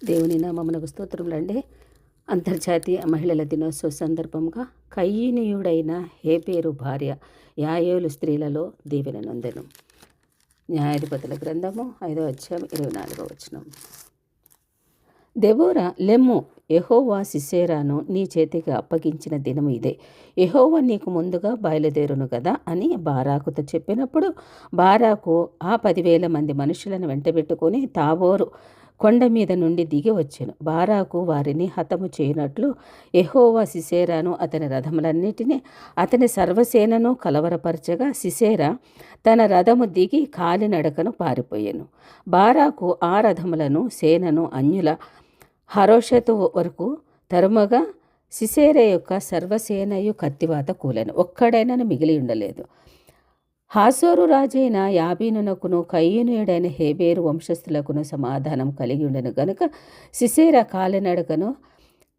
దేవుని నామమునకు స్తోత్రములండి. అంతర్జాతీయ మహిళల దినోత్సవ సందర్భంగా కయీనీయుడైన హేబెరు భార్య యాయేలు స్త్రీలలో దీవెన నొందెను. న్యాయాధిపతుల గ్రంథము 5వ అధ్యాయం 24వ వచనం. దెబోరా, లెమ్ము, యెహోవా సిసెరాను నీ చేతికి అప్పగించిన దినము ఇదే. యెహోవా నీకు ముందుగా బయలుదేరును కదా అని బారాకుతో చెప్పినప్పుడు బారాకు ఆ 10,000 మంది మనుషులను వెంటబెట్టుకొని తాబోరు కొండ మీద నుండి దిగి వచ్చెను. బారాకు వారిని హతము చేయనట్లు యెహోవా సిసెరాను అతని రథములన్నిటినీ అతని సర్వసేనను కలవరపరచగా సిసెరా తన రథము దిగి కాలినడకను పారిపోయెను. బారాకు ఆ రథములను సేనను అన్యుల హరోషతు వరకు తరుమగా సిసెరా యొక్క సర్వసేనయు కత్తివాత కూలెను. ఒక్కడైనను మిగిలి ఉండలేదు. హాసోరు రాజైన యాబీనునకును కయీనీయుడైన హేబెరు వంశస్థులకును సమాధానం కలిగి ఉండెను గనుక సిసెరా కాలినడకను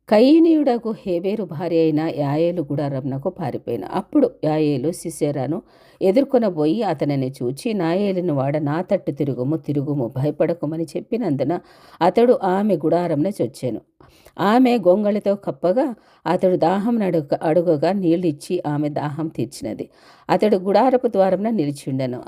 కయీనీయుడకు హేబెరు భార్య అయిన యాయేలు గుడారమునకు పారిపోయిన. అప్పుడు యాయేలు సిసెరాను ఎదుర్కొనబోయి అతనిని చూచి, నాయేలిన వాడ నా తట్టు తిరుగుము, భయపడకుమని చెప్పినందున అతడు ఆమె గుడారంను చొచ్చెను. ఆమె గొంగళితో కప్పగా అతడు దాహం అడుగగా నీళ్ళు ఇచ్చి ఆమె దాహం తీర్చినది. అతడు గుడారపు ద్వారంన నిలిచిండెను.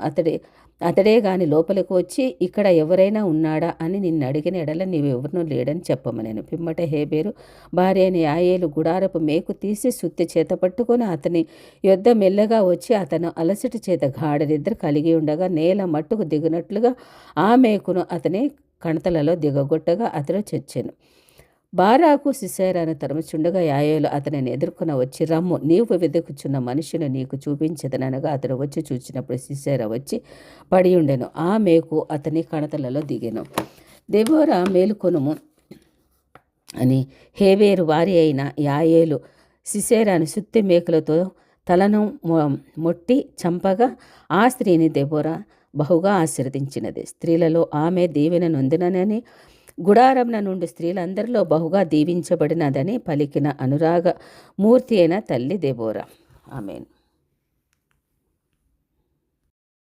అతడే గాని లోపలికి వచ్చి, ఇక్కడ ఎవరైనా ఉన్నాడా అని నిన్ను అడిగిన ఎడల నీవెవరినూ లేడని చెప్పమనెను. పిమ్మట హేబెరు భార్య అయిన యాయేలు గుడారపు మేకు తీసి సుత్తి చేత పట్టుకొని అతని యొద్ద మెల్లగా వచ్చి అతను అలసటి చేత గాఢనిద్ర కలిగి ఉండగా నేల మట్టుకు దిగునట్లుగా ఆ మేకును అతని కణతలలో దిగగొట్టగా అతడు చచ్చెను. బారాకు సిసెరాను తరుముచుండగా యాయేలు అతనిని ఎదుర్కొని వచ్చి, రమ్ము, నీవు వెతుకుచున్న మనిషిని నీకు చూపించదనగా అతడు వచ్చి చూచినప్పుడు సిసెరా వచ్చి పడి ఉండెను. ఆ మేకు అతని కణతలలో దిగెను. దెబోరా, మేలుకొనుము అని హేబెరు వారి అయిన యాయేలు సిసెరాను సుత్తి మేకులతో తలను మొట్టి చంపగా ఆ స్త్రీని దెబోరా బహుగా ఆశీర్వదించినది. స్త్రీలలో ఆమె దీవెన నొందినని గుడారంన నుండి స్త్రీలందరిలో బహుగా దీవించబడినదని పలికిన అనురాగ మూర్తి అయిన తల్లి దెబోరా. ఆమేన్.